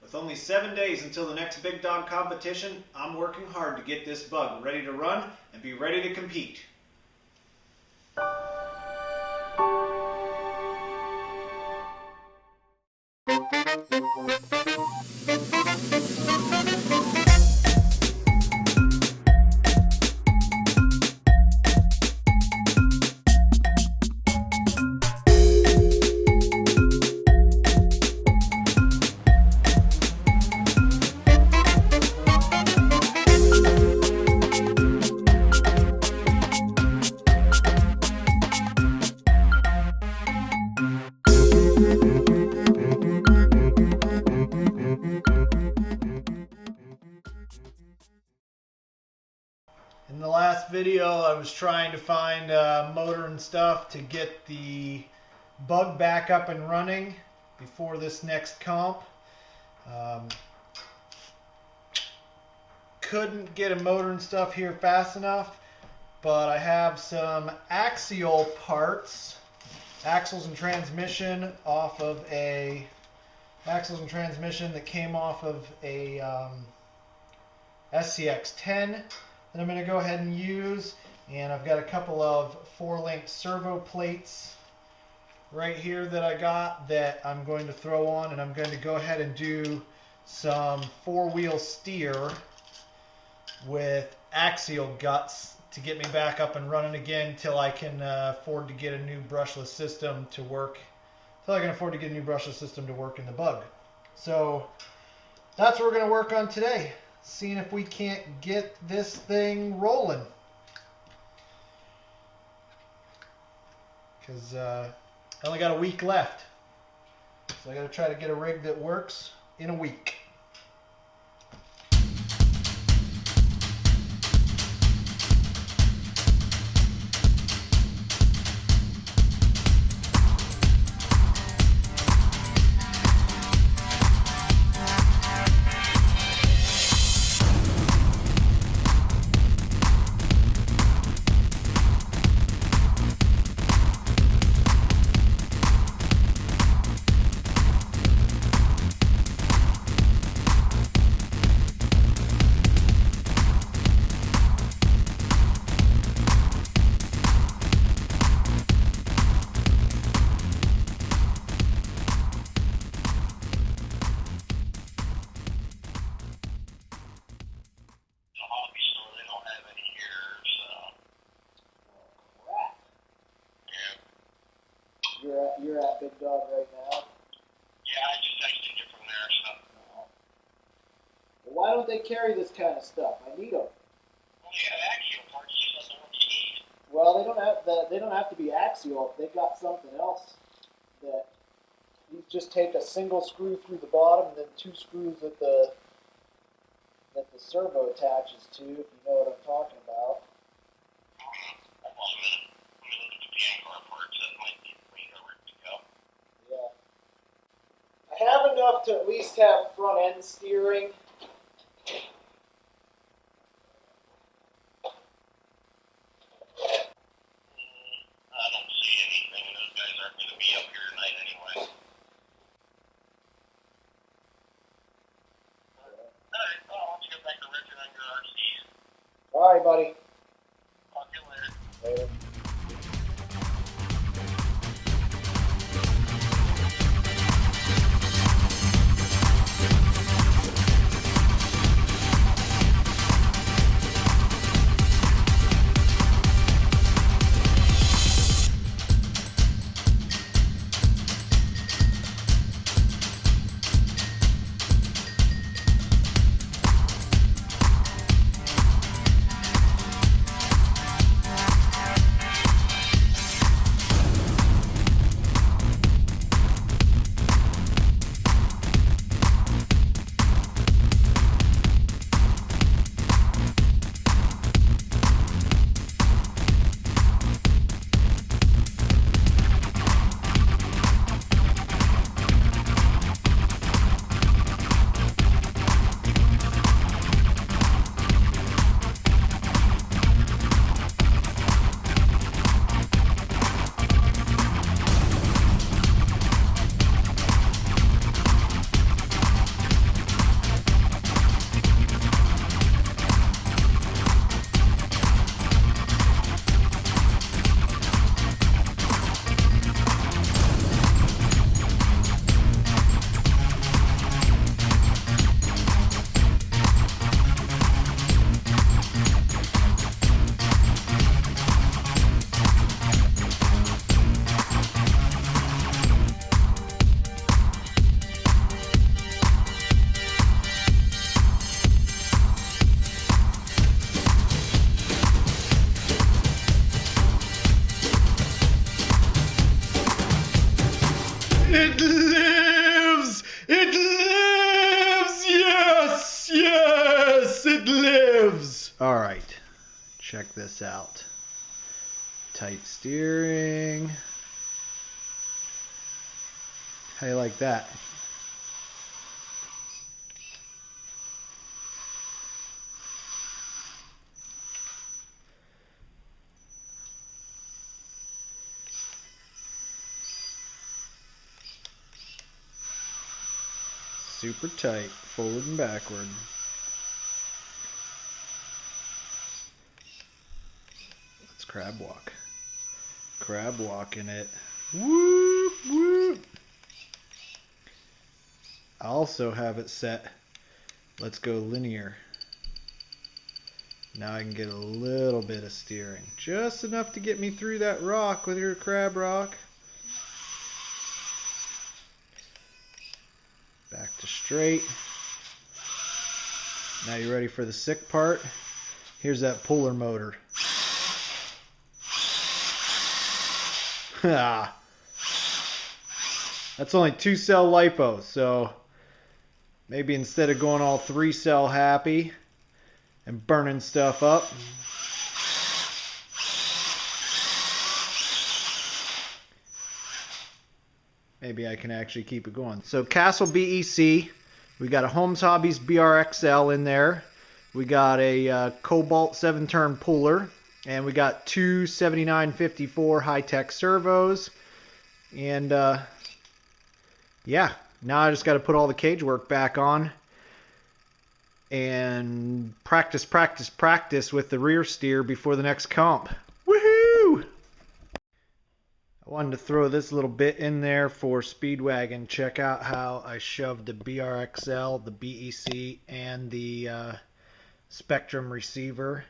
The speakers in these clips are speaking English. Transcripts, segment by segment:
With only 7 days until the next big dog competition, I'm working hard to get this bug ready to run and be ready to compete. In the last video, I was trying to find motor and stuff to get the bug back up and running before this next comp. Couldn't get a motor and stuff here fast enough, but I have some Axial parts, axles and transmission off of a that came off of a SCX10 that I'm going to go ahead and use, and I've got a couple of 4-link servo plates right here that I got that I'm going to throw on, and I'm going to go ahead and do some 4-wheel steer with Axial guts to get me back up and running again till I can afford to get a new brushless system to work. In the bug. So that's what we're going to work on today. Seeing if we can't get this thing rolling. Because I only got a week left. So I got to try to get a rig that works in a week. You're at Big Dog right now? Yeah, I just texted you from there, so. Well, why don't they carry this kind of stuff? I need them. Well, you have Axial parts, just not the ones you need. Well, they don't have to be Axial. If they got something else that you just take a single screw through the bottom and then 2 screws that the servo attaches to, if you know what I'm talking about. Hold on a minute. Let me look at the Vanguard parts. That might be the way to go. Yeah. I have enough to at least have front end steering. I don't see anything. Those guys aren't going to be up here tonight anyway. Alright, well, I'll get back to Richard on your RCs. Alright, buddy. Talk to you later. Later. Check this out. Tight steering. How you like that? Super tight, forward and backward. Let's crab walk. Crab walking it. Whoop, whoop. I also have it set, let's go linear. Now I can get a little bit of steering. Just enough to get me through that rock with your crab rock. Back to straight. Now you ready for the sick part? Here's that puller motor. That's only 2-cell lipo, so maybe instead of going all 3-cell happy and burning stuff up, maybe I can actually keep it going. So Castle BEC, we got a Holmes Hobbies BRXL in there. We got a Cobalt 7-turn puller, and we got two 7954 high-tech servos. And yeah, now I just got to put all the cage work back on and practice with the rear steer before the next comp. Woohoo! I wanted to throw this little bit in there for Speedwagon. Check out how I shoved the BRXL, the BEC, and the Spectrum receiver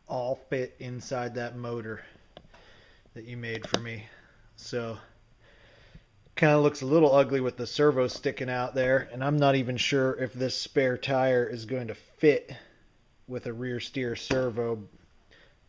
all fit inside that motor that you made for me. So kind of looks a little ugly with the servo sticking out there, and I'm not even sure if this spare tire is going to fit with a rear steer servo,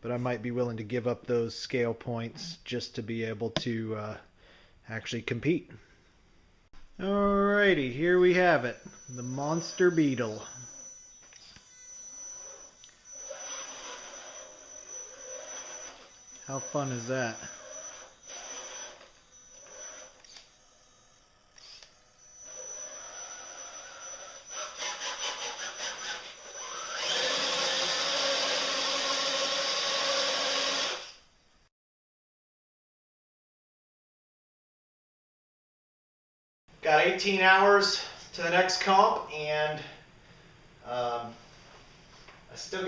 but I might be willing to give up those scale points just to be able to actually compete. Alrighty, here we have it, the Monster Beetle. How fun is that? Got 18 hours to the next comp, and I still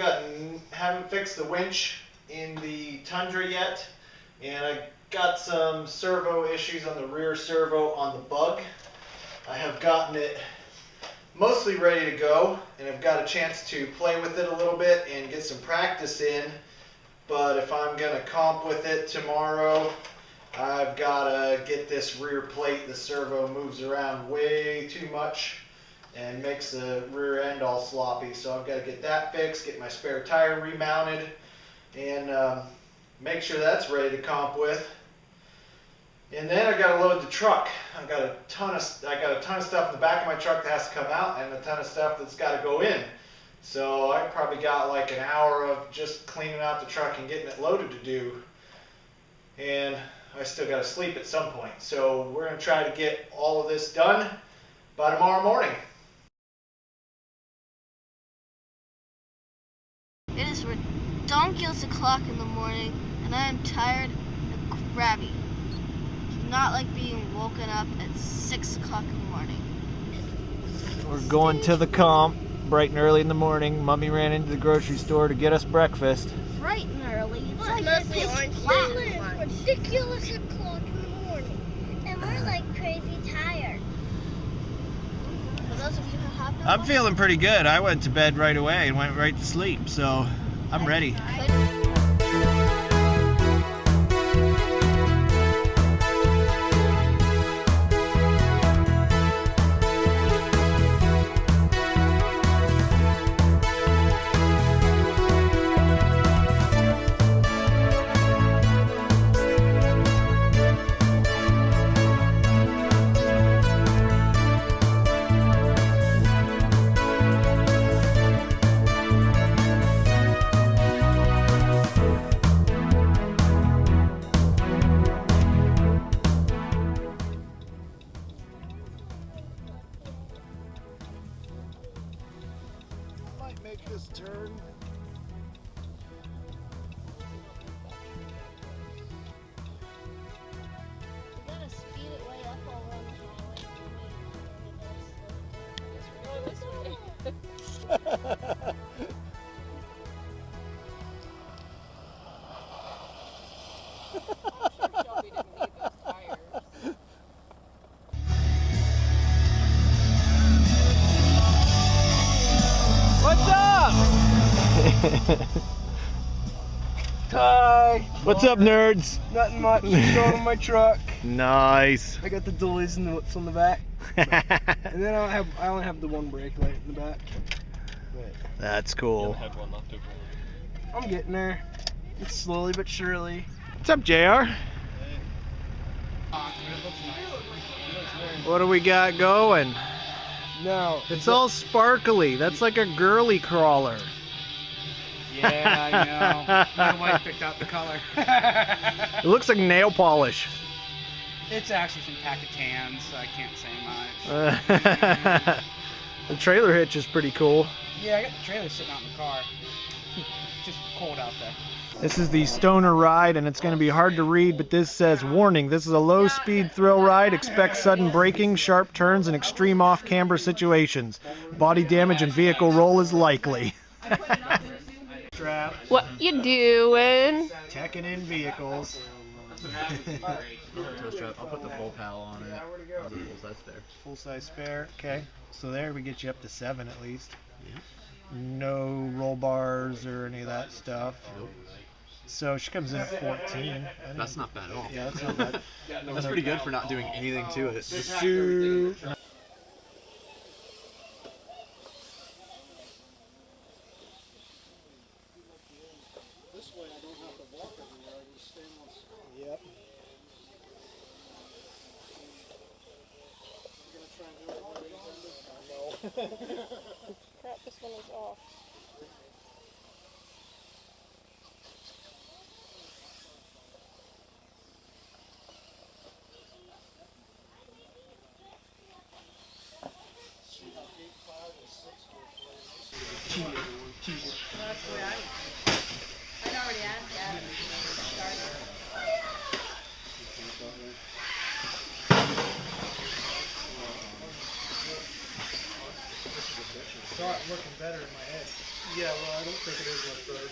haven't fixed the winch in the Tundra yet, and I got some servo issues on the rear servo on the Bug. I have gotten it mostly ready to go, and I've got a chance to play with it a little bit and get some practice in, but if I'm going to comp with it tomorrow, I've got to get this rear plate. The servo moves around way too much and makes the rear end all sloppy, so I've got to get that fixed, get my spare tire remounted, and make sure that's ready to comp with. And then I got to load the truck. I got a ton of stuff in the back of my truck that has to come out, and a ton of stuff that's got to go in. So I probably got like an hour of just cleaning out the truck and getting it loaded to do, and I still got to sleep at some point. So we're going to try to get all of this done by tomorrow morning. It is ridiculous o'clock in the morning, and I am tired and crabby. Do not like being woken up at 6 o'clock in the morning. We're going to the comp bright and early in the morning. Mommy ran into the grocery store to get us breakfast. Bright and early. It's like mostly pitch orange black. juice. Ridiculous o'clock in the morning, and we're like crazy tired. For those of you who have no I'm feeling pretty good. I went to bed right away and went right to sleep, so I'm ready. make this turn. You gotta speed it way up all around the highway. What's up? Hi. What's up, nerds? Nothing much. Going on my truck. Nice. I got the dualies and the whips on the back. And then I only have the one brake light in the back. But That's cool. I'm getting there. It's slowly but surely. What's up, JR? What do we got going? No. It's all sparkly. That's like a girly crawler. Yeah, I know. My wife picked out the color. It looks like nail polish. It's actually from Packatan, so I can't say much. The trailer hitch is pretty cool. Yeah, I got the trailer sitting out in the car. Just cold out there. This is the Stoner ride, and it's going to be hard to read, but this says, warning, this is a low-speed thrill ride. Expect sudden braking, sharp turns, and extreme off-camber situations. Body damage and vehicle roll is likely. Strap. What you doing? Teching in vehicles. I'll put the full pal on it. Full size spare. Full-size spare. Okay. So there we get you up to 7 at least. No roll bars or any of that stuff. Nope. So she comes in at 14. That's not bad at all. Yeah, that's not bad. That's pretty good for not doing anything to it. Just do... This way I don't have to walk everywhere, I just stand on spot. Yep. You're gonna try and do it while you're No. Crap, this one is off. Saw it looking better in my head. Yeah, well, I don't think it is much better.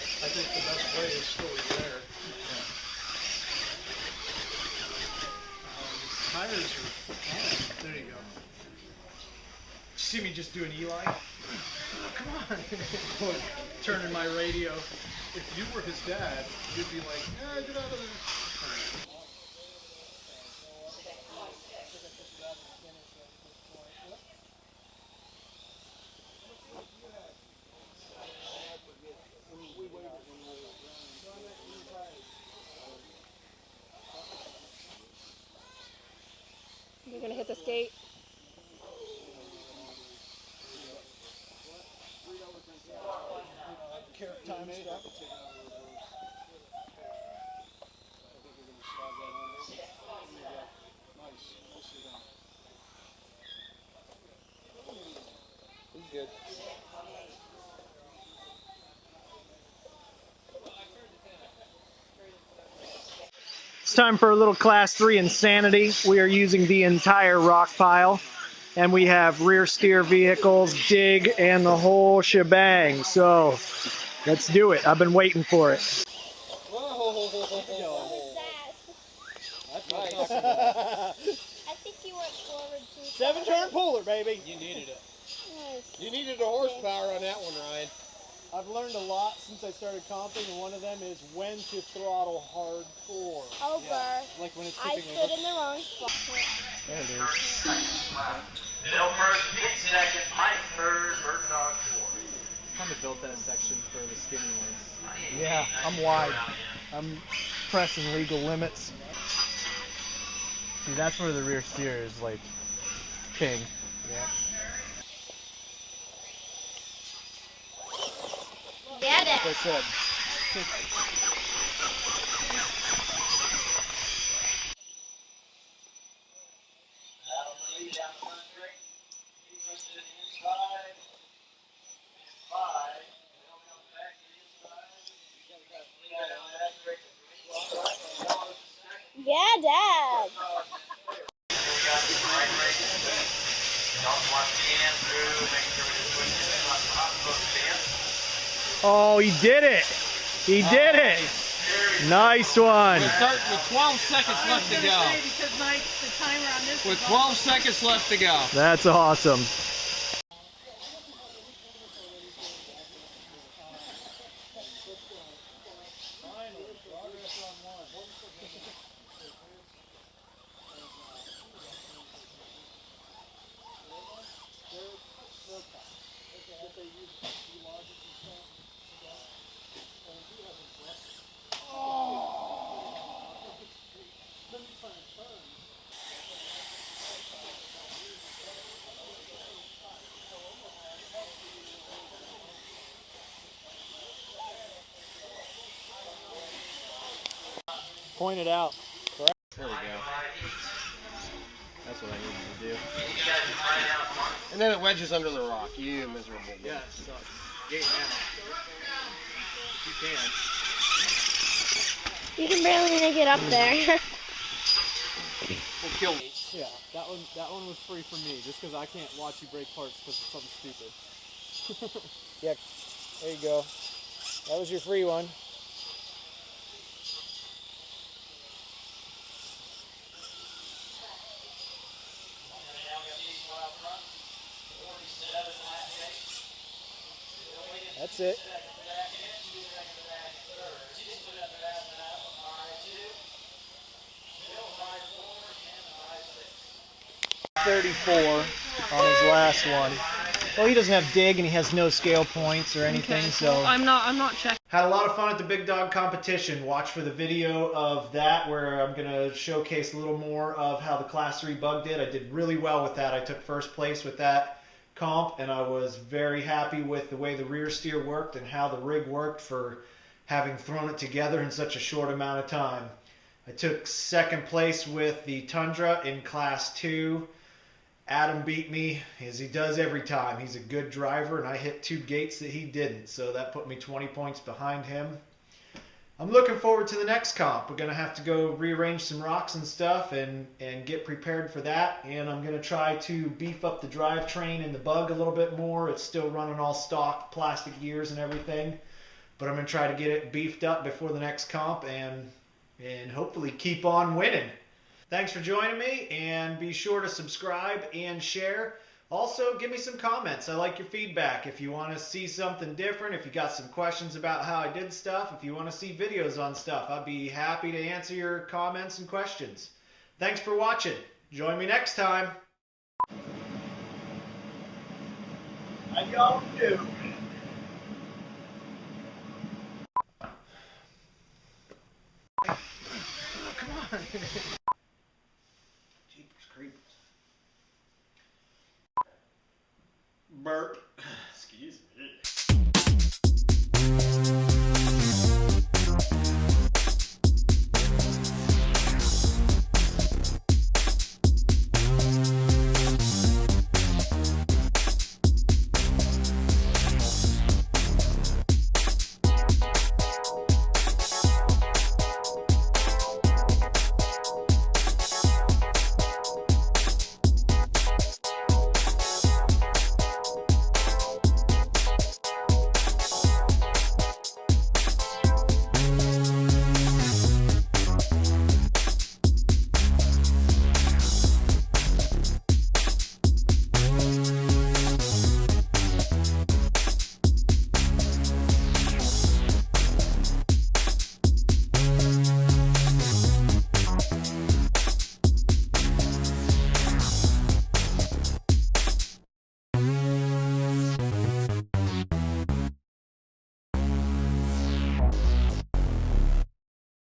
I think the best way is still there. Tires are... There you go. See me just doing Eli? Come on. Turning my radio. If you were his dad, you'd be like, get out of there. You're gonna hit the skate. Time stuff. Good. It's time for a little Class 3 insanity. We are using the entire rock pile, and we have rear steer vehicles, dig, and the whole shebang. So let's do it. I've been waiting for it. I think you went forward too. 7-turn puller, baby. You needed it. Nice. You needed a horsepower on that one, Ryan. I've learned a lot since I started comping, and one of them is when to throttle hardcore. Over. Like when it's I tipping stood over. in the wrong spot. There it is. Elmer's Pit Second, Mike Third, Bird Dog Fourth. Kind of built that section for the skinny ones. Yeah, I'm wide. I'm pressing legal limits. See, that's where the rear steer is like king. Yeah. Get it. Like I said. Oh, he did it! He did it! Nice one! With 12 seconds left to go. With 12 seconds left to go. That's awesome. Point it out. There we go. That's what I needed to do. And then it wedges under the rock. You miserable. Yeah, it sucks. Gate now. If you can. You can barely make it up there. We'll kill me. Yeah, that one was free for me, just because I can't watch you break parts because of something stupid. Yeah, there you go. That was your free one. That's it. $34 on his last one. Well, he doesn't have dig and he has no scale points or anything, Okay, so. well, I'm not checking. Had a lot of fun at the Big Dog competition. Watch for the video of that where I'm going to showcase a little more of how the Class 3 bug did. I did really well with that. I took first place with that comp, and I was very happy with the way the rear steer worked and how the rig worked for having thrown it together in such a short amount of time. I took second place with the Tundra in Class 2. Adam beat me, as he does every time. He's a good driver, and I hit 2 gates that he didn't, so that put me 20 points behind him. I'm looking forward to the next comp. We're going to have to go rearrange some rocks and stuff and get prepared for that, and I'm going to try to beef up the drivetrain and the bug a little bit more. It's still running all stock plastic gears and everything, but I'm going to try to get it beefed up before the next comp and hopefully keep on winning. Thanks for joining me, and be sure to subscribe and share. Also, give me some comments. I like your feedback. If you want to see something different, if you got some questions about how I did stuff, if you want to see videos on stuff, I'd be happy to answer your comments and questions. Thanks for watching. Join me next time. How y'all do? Come on. Jeepers creepers. Burp. Excuse me.